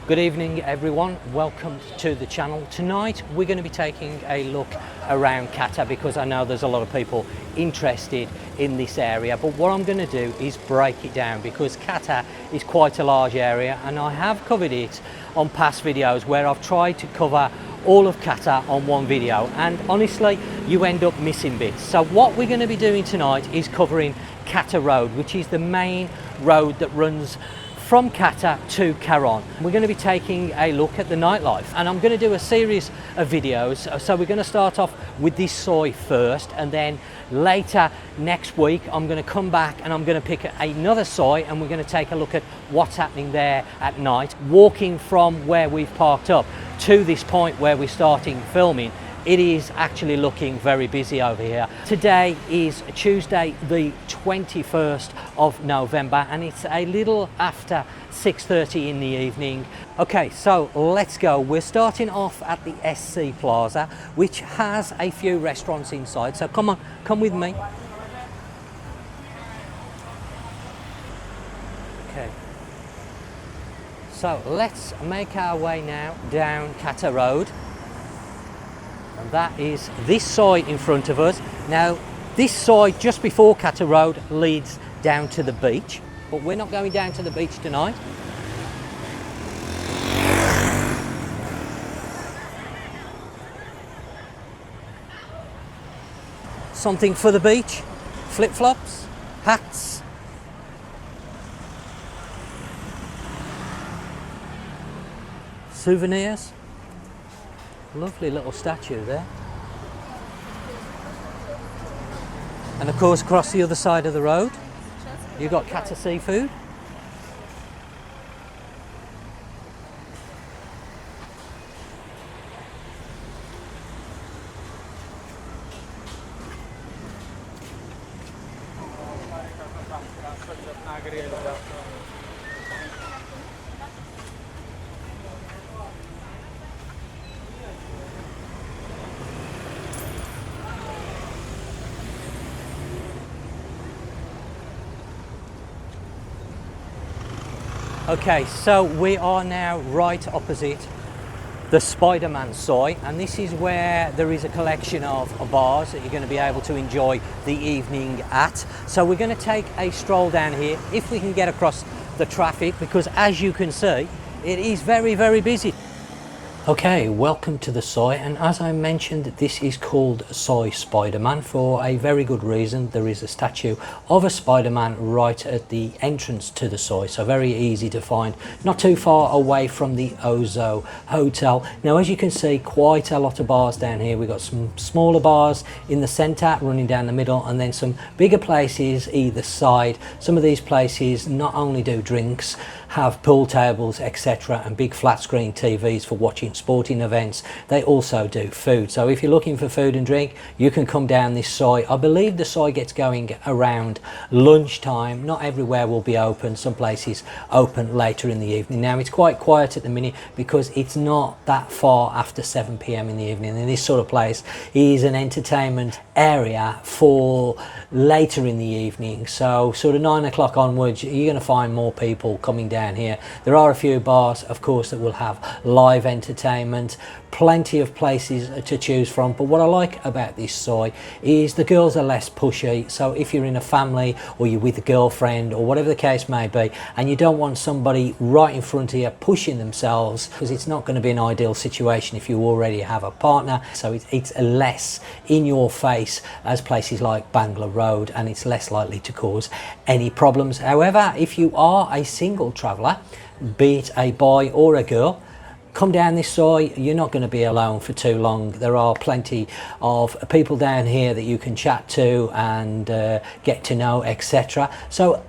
Good evening everyone, welcome to the channel. Tonight we're going to be taking a look around Kata because I know there's a lot of people interested in this area, but what I'm going to do is break it down because Kata is quite a large area and I have covered it on past videos where I've tried to cover all of Kata on one video, and honestly you end up missing bits. So what we're going to be doing tonight is covering Kata Road, which is the main road that runs from Kata to Karon. We're going to be taking a look at the nightlife and I'm going to do a series of videos. So we're going to start off with this soi first, and then later next week I'm going to come back and I'm going to pick another soi and we're going to take a look at what's happening there at night. Walking from where we've parked up to this point where we're starting filming, it is actually looking very busy over here. Today is Tuesday the 21st of November and it's a little after 6:30 in the evening. Okay, so let's go. We're starting off at the SC Plaza, which has a few restaurants inside. So come on, come with me. Okay. So let's make our way now down Kata Road. And that is this soi in front of us. Now this soi just before Kata Road leads down to the beach, but we're not going down to the beach tonight. Something for the beach, flip-flops, hats. Souvenirs. Lovely little statue there. And of course across the other side of the road you've got Kata Seafood. Okay, so we are now right opposite the Spider-Man soi, and this is where there is a collection of bars that you're going to be able to enjoy the evening at. So we're going to take a stroll down here if we can get across the traffic, because as you can see it is very, very busy. Okay, welcome to the soi, and as I mentioned, this is called Soi Spider-Man for a very good reason. There is a statue of a Spider-Man right at the entrance to the soi, so very easy to find, not too far away from the Ozo Hotel. Now as you can see, quite a lot of bars down here. We've got some smaller bars in the centre running down the middle, and then some bigger places either side. Some of these places not only do drinks, have pool tables, etc., and big flat screen TVs for watching sporting events, they also do food. So if you're looking for food and drink, you can come down this soi. I believe the soi gets going around lunchtime. Not everywhere will be open, some places open later in the evening. Now it's quite quiet at the minute because it's not that far after 7 p.m. in the evening, and this sort of place is an entertainment area for later in the evening. So sort of 9 o'clock onwards you're going to find more people coming down here. There are a few bars of course that will have live entertainment, plenty of places to choose from, but what I like about this soi is the girls are less pushy. So if you're in a family or you're with a girlfriend or whatever the case may be, and you don't want somebody right in front of you pushing themselves, because it's not going to be an ideal situation if you already have a partner. So it's less in your face as places like Bangla Road, and it's less likely to cause any problems. However, if you are a single traveller, be it a boy or a girl, come down this soi. You're not going to be alone for too long. There are plenty of people down here that you can chat to and get to know, etc. So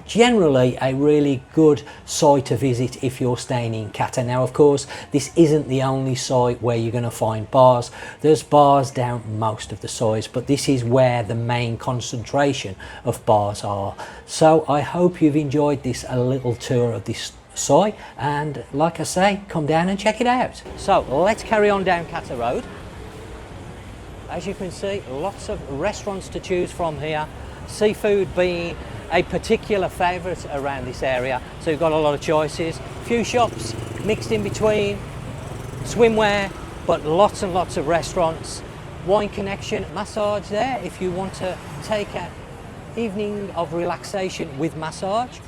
generally a really good soi to visit if you're staying in Kata. Now of course this isn't the only soi where you're going to find bars. There's bars down most of the sois, but this is where the main concentration of bars are. So I hope you've enjoyed this a little tour of this soi, and like I say, come down and check it out. So let's carry on down Kata Road. As you can see, lots of restaurants to choose from here, seafood being a particular favourite around this area, so you've got a lot of choices. A few shops mixed in between, swimwear, but lots and lots of restaurants. Wine Connection massage there if you want to take an evening of relaxation with massage.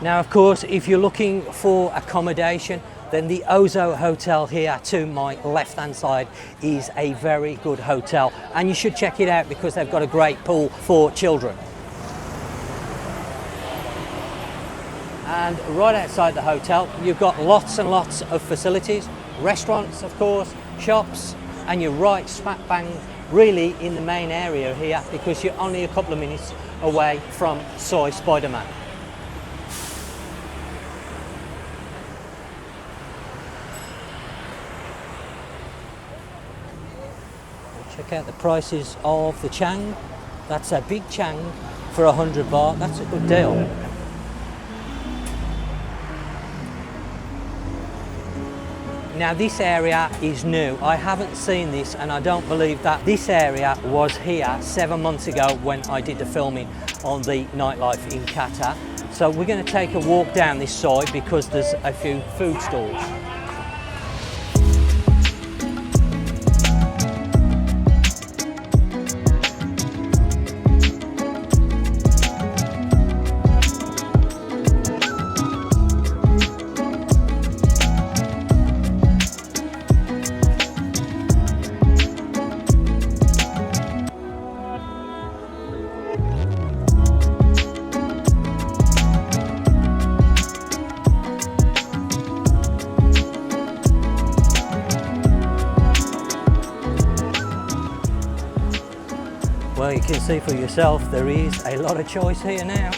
Now, of course, if you're looking for accommodation, then the Ozo Hotel here to my left-hand side is a very good hotel, and you should check it out because they've got a great pool for children. And right outside the hotel, you've got lots and lots of facilities, restaurants, of course, shops, and you're right smack bang really in the main area here because you're only a couple of minutes away from Soy Spider-Man. Check out the prices of the Chang. That's a big Chang for 100 baht. That's a good deal. Now this area is new. I haven't seen this, and I don't believe that this area was here 7 months ago when I did the filming on the Nightlife in Kata. So we're going to take a walk down this side because there's a few food stalls. Well, you can see for yourself, there is a lot of choice here now.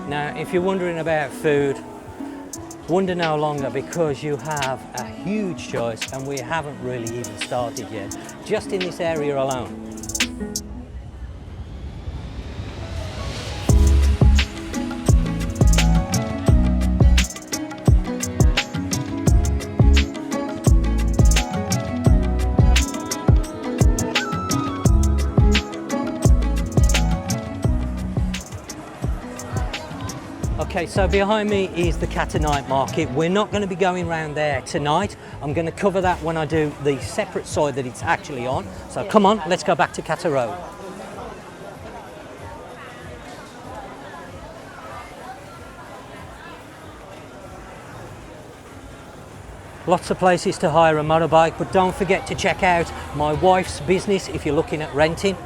Now, if you're wondering about food, wonder no longer because you have a huge choice and we haven't really even started yet, just in this area alone. Okay, so behind me is the Kata night market. We're not going to be going around there tonight. I'm going to cover that when I do the separate side that it's actually on. So come on, let's go back to Kata Road. Lots of places to hire a motorbike, but don't forget to check out my wife's business if you're looking at renting.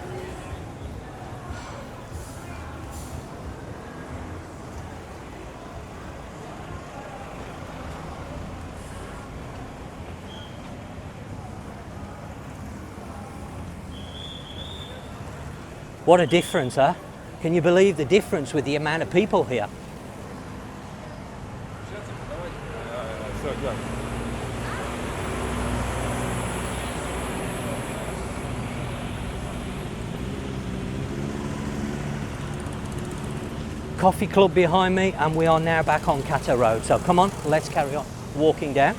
What a difference, huh? Can you believe the difference with the amount of people here? Coffee club behind me, and we are now back on Kata Road. So come on, let's carry on walking down.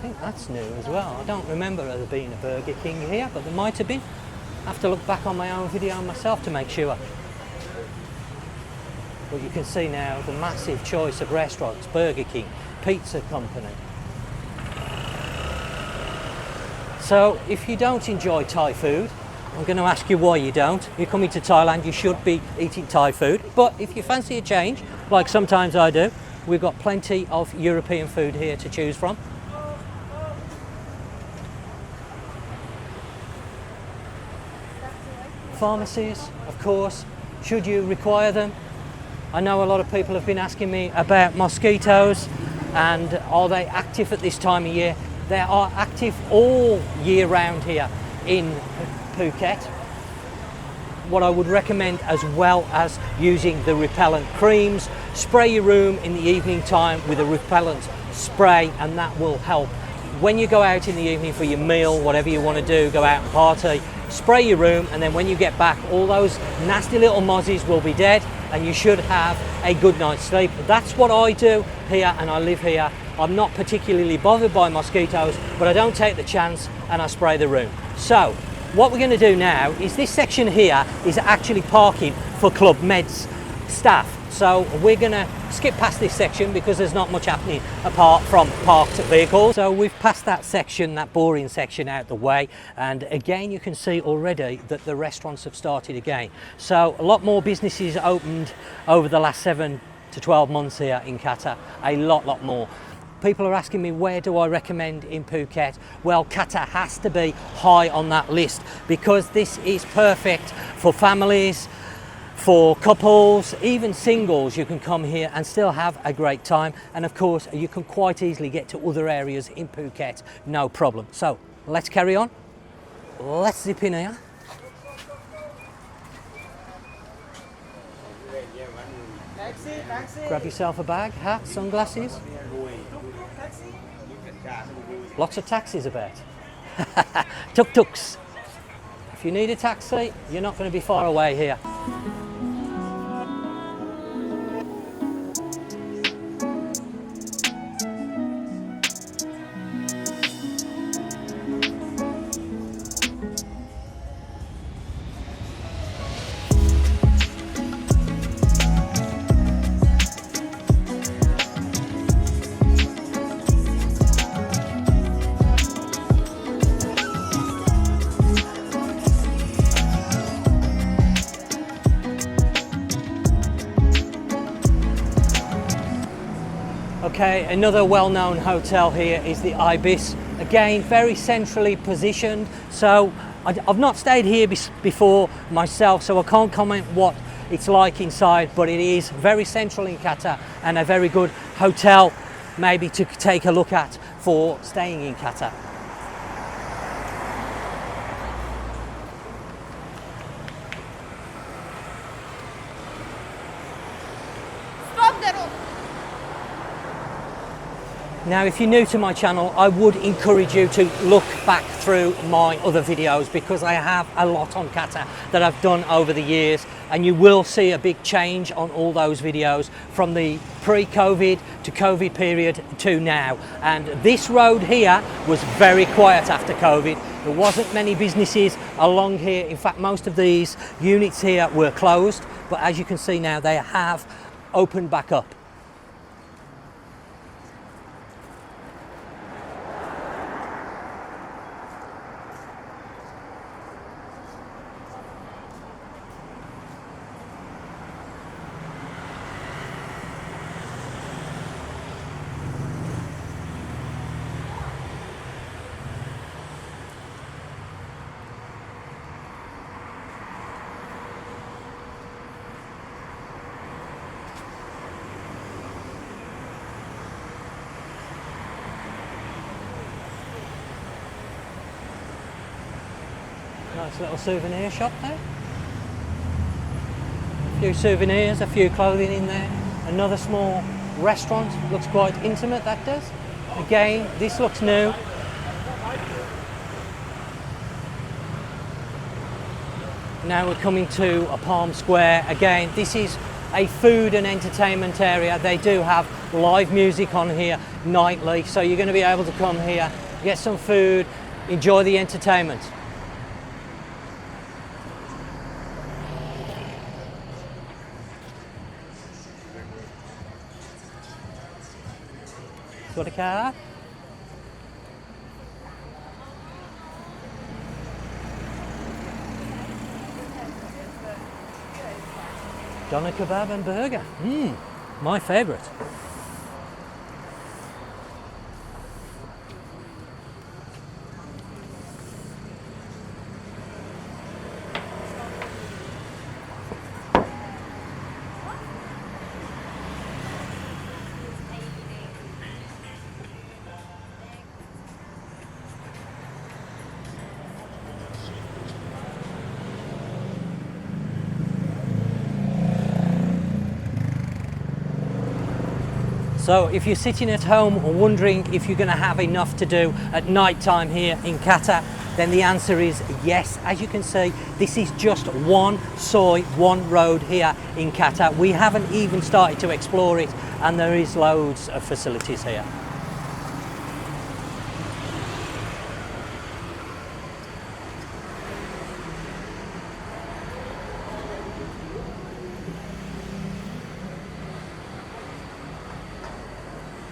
I think That's new as well. I don't remember there being a Burger King here, but there might have been. I have to look back on my own video myself to make sure. But you can see now the massive choice of restaurants, Burger King, Pizza Company. So if you don't enjoy Thai food, I'm going to ask you why you don't. You're coming to Thailand, you should be eating Thai food. But if you fancy a change, like sometimes I do, we've got plenty of European food here to choose from. Pharmacies, of course, should you require them? I know a lot of people have been asking me about mosquitoes and are they active at this time of year? They are active all year round here in Phuket. What I would recommend, as well as using the repellent creams, spray your room in the evening time with a repellent spray, and that will help. When you go out in the evening for your meal, whatever you want to do, go out and party, spray your room, and then when you get back, all those nasty little mozzies will be dead and you should have a good night's sleep. That's what I do here, and I live here. I'm not particularly bothered by mosquitoes, but I don't take the chance and I spray the room. So what we're going to do now is this section here is actually parking for Club Med's staff. So we're going to skip past this section because there's not much happening apart from parked vehicles. So we've passed that section, that boring section, out the way, and again you can see already that the restaurants have started again. So a lot more businesses opened over the last 7 to 12 months here in Kata, a lot more. People are asking me, where do I recommend in Phuket? Well, Kata has to be high on that list because this is perfect for families, for couples, even singles. You can come here and still have a great time, and of course you can quite easily get to other areas in Phuket, no problem. So let's carry on, let's zip in here. Grab yourself a bag, hat, sunglasses. Lots of taxis about. Tuk-tuks. If you need a taxi, you're not going to be far away here. Okay, another well-known hotel here is the Ibis. Again, very centrally positioned. So I've not stayed here before myself, so I can't comment what it's like inside, but it is very central in Kata and a very good hotel maybe to take a look at for staying in Kata. Now, if you're new to my channel, I would encourage you to look back through my other videos because I have a lot on Kata that I've done over the years, and you will see a big change on all those videos from the pre-COVID to COVID period to now. And this road here was very quiet after COVID. There wasn't many businesses along here. In fact, most of these units here were closed, but as you can see now, they have opened back up. Nice little souvenir shop there. A few souvenirs, a few clothing in there. Another small restaurant, looks quite intimate, that does. Again, this looks new. Now we're coming to a Palm Square. Again, this is a food and entertainment area. They do have live music on here nightly, so you're going to be able to come here get some food, enjoy the entertainment. Got a car? Doner kebab and burger. My favourite. So if you're sitting at home wondering if you're going to have enough to do at night time here in Kata, then the answer is yes. As you can see, this is just one soi, one road here in Kata. We haven't even started to explore it, and there is loads of facilities here.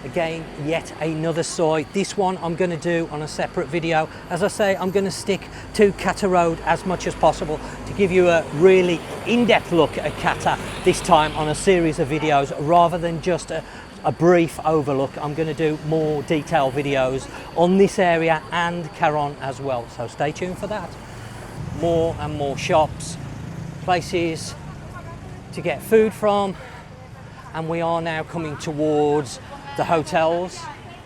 Again, yet another soi. This one I'm going to do on a separate video. As I say, I'm going to stick to Kata Road as much as possible to give you a really in-depth look at Kata this time on a series of videos rather than just a brief overlook. I'm going to do more detailed videos on this area and Karon as well, so stay tuned for that. More and more shops, places to get food from, and we are now coming towards the hotels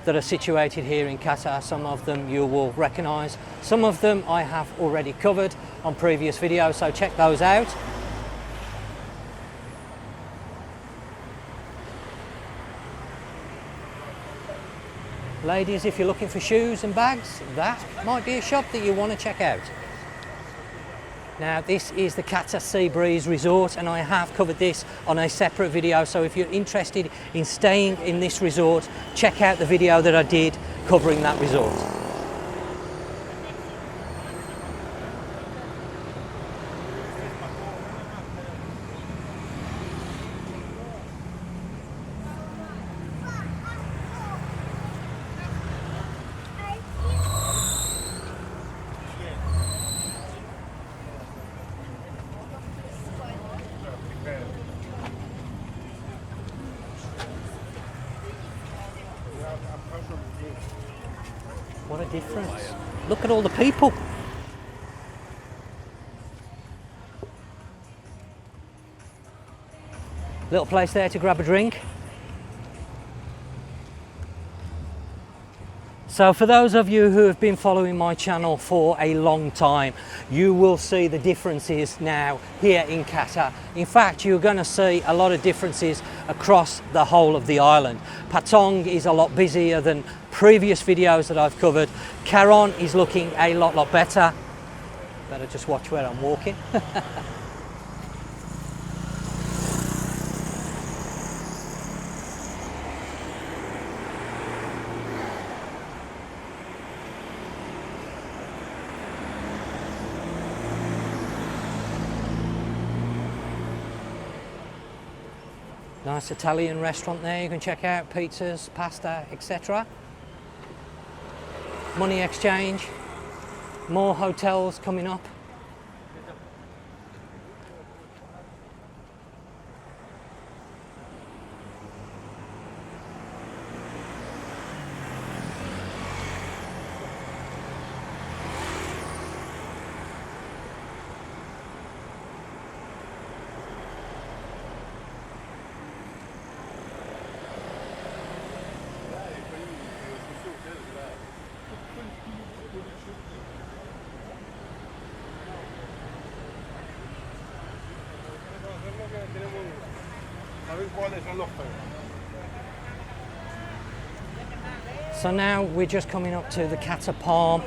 that are situated here in Kata. Some of them you will recognise, some of them I have already covered on previous videos, so check those out. Ladies, if you're looking for shoes and bags, that might be a shop that you want to check out. Now, this is the Kata Sea Breeze Resort, and I have covered this on a separate video, so if you're interested in staying in this resort, check out the video that I did covering that resort. What a difference. Look at all the people. Little place there to grab a drink. So for those of you who have been following my channel for a long time, you will see the differences now here in Kata. In fact, you're going to see a lot of differences across the whole of the island. Patong is a lot busier than previous videos that I've covered. Karon is looking a lot better. Better just watch where I'm walking. Nice Italian restaurant there you can check out, pizzas, pasta, etc. Money exchange, more hotels coming up. So now we're just coming up to the Kata Palm,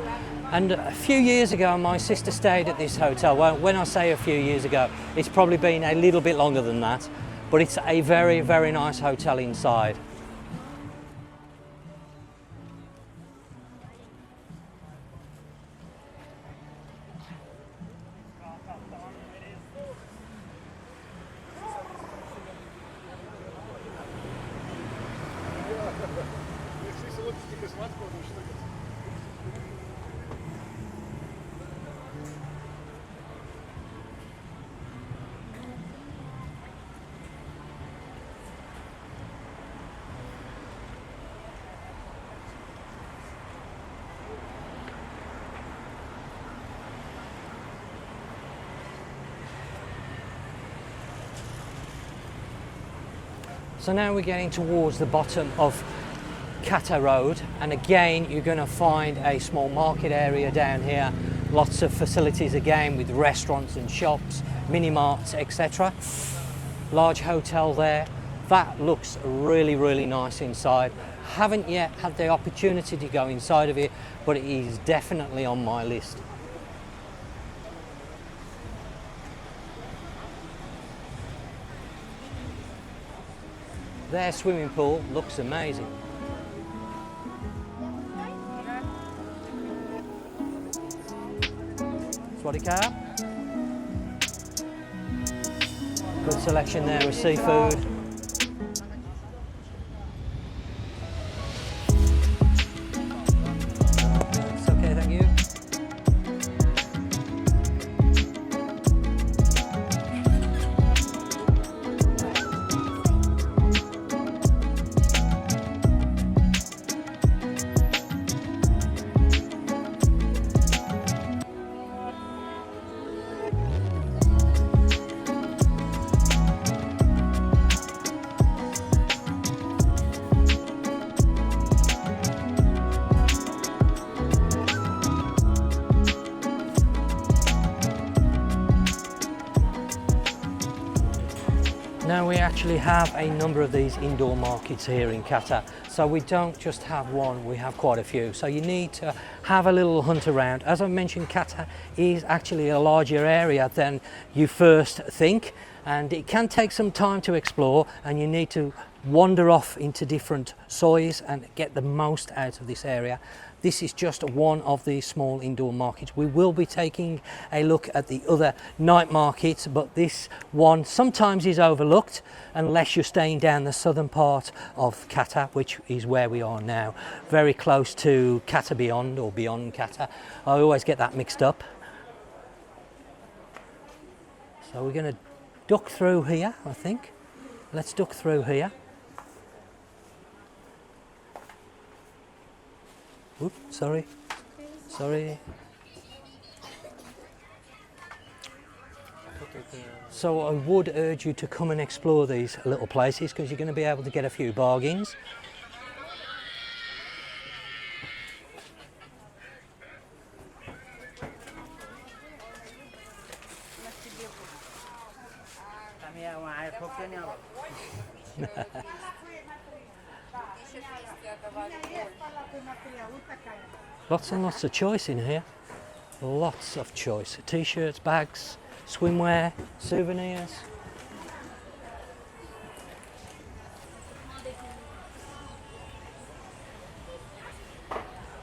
and a few years ago my sister stayed at this hotel. Well, when I say a few years ago, it's probably been a little bit longer than that, but it's a very nice hotel inside. So now we're getting towards the bottom of Kata Road, and again you're going to find a small market area down here, lots of facilities again with restaurants and shops, mini marts, etc. Large hotel there. That looks really nice inside. Haven't yet had the opportunity to go inside of it, but it is definitely on my list. Their swimming pool looks amazing. Nika. Good selection there of seafood. It's okay, thank you. Now we actually have a number of these indoor markets here in Kata, so we don't just have one, we have quite a few, so you need to have a little hunt around. As I mentioned, Kata is actually a larger area than you first think, and it can take some time to explore, and you need to wander off into different sois and get the most out of this area. This is just one of these small indoor markets. We will be taking a look at the other night markets, but this one sometimes is overlooked unless you're staying down the southern part of Kata, which is where we are now, very close to Kata Beyond or Beyond Kata. I always get that mixed up. So we're going to duck through here, I think. Let's duck through here. Oops, sorry. So I would urge you to come and explore these little places because you're going to be able to get a few bargains. Lots and lots of choice in here. Lots of choice. T-shirts, bags, swimwear, souvenirs.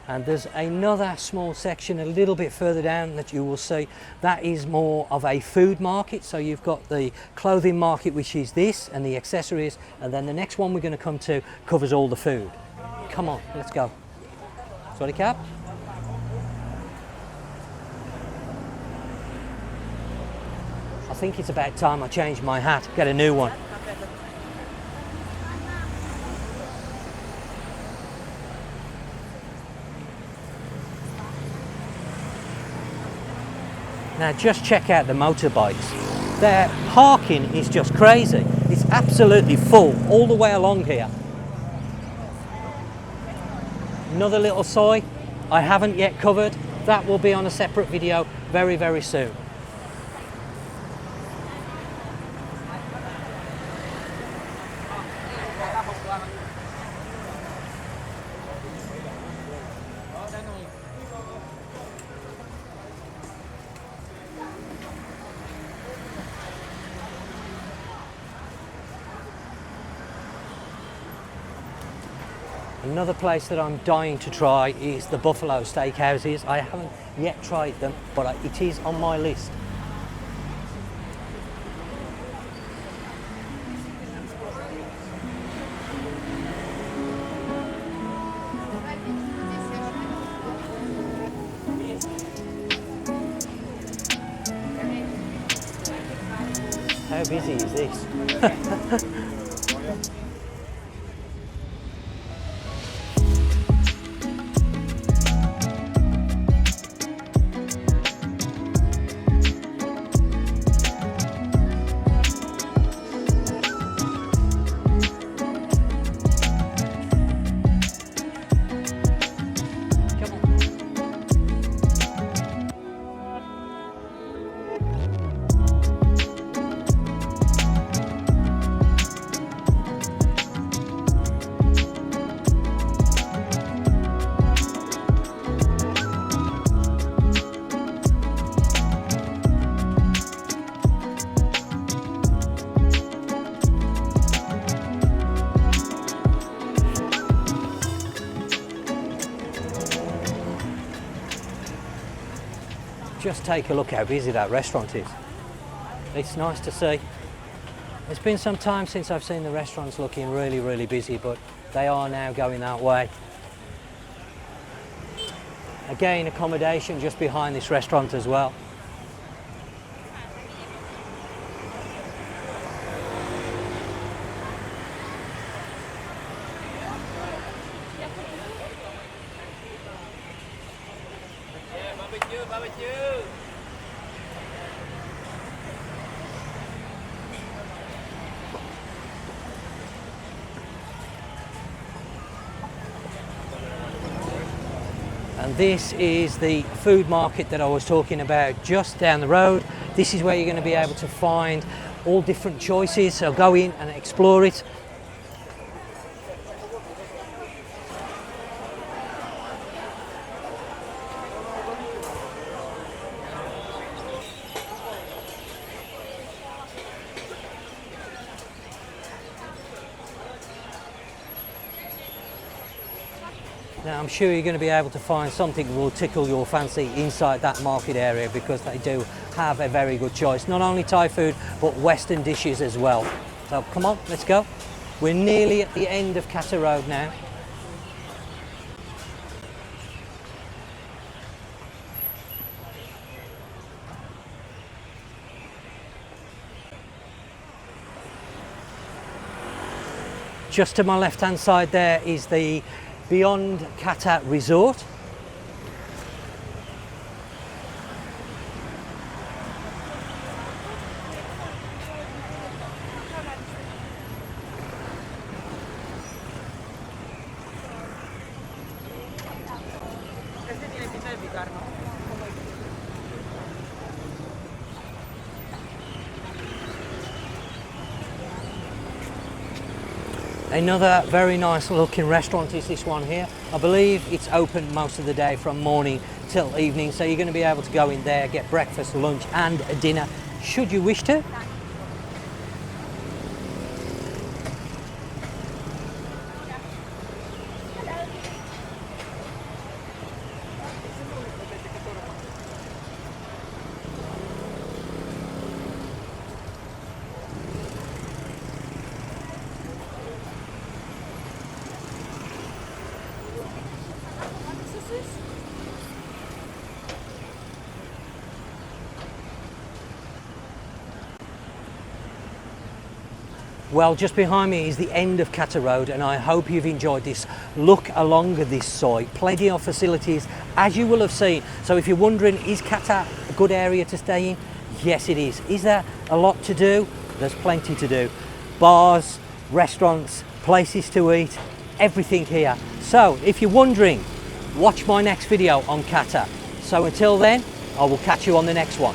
And there's another small section a little bit further down that you will see. That is more of a food market. So you've got the clothing market, which is this, and the accessories. And then the next one we're going to come to covers all the food. Come on, let's go. Sorry, Cap. I think it's about time I changed my hat, get a new one. Now just check out the motorbikes. Their parking is just crazy. It's absolutely full all the way along here. Another little soy I haven't yet covered. That will be on a separate video very, very soon. Another place that I'm dying to try is the Buffalo Steakhouses. I haven't yet tried them, but it is on my list. How busy is this? Just take a look how busy that restaurant is. It's nice to see. It's been some time since I've seen the restaurants looking really, really busy, but they are now going that way. Again, accommodation just behind this restaurant as well. And this is the food market that I was talking about just down the road. This is where you're going to be able to find all different choices, so go in and explore it. Now I'm sure you're going to be able to find something that will tickle your fancy inside that market area, because they do have a very good choice. Not only Thai food, but Western dishes as well. So come on, let's go. We're nearly at the end of Kata Road now. Just to my left hand side there is the Beyond Kata Resort. Another very nice looking restaurant is this one here. I believe it's open most of the day from morning till evening, so you're going to be able to go in there, get breakfast, lunch and dinner should you wish to. Well, just behind me is the end of Kata Road, and I hope you've enjoyed this look along this site. Plenty of facilities, as you will have seen. So if you're wondering, is Kata a good area to stay in? Yes, it is. Is there a lot to do? There's plenty to do. Bars, restaurants, places to eat, everything here. So if you're wondering, watch my next video on Kata. So until then, I will catch you on the next one.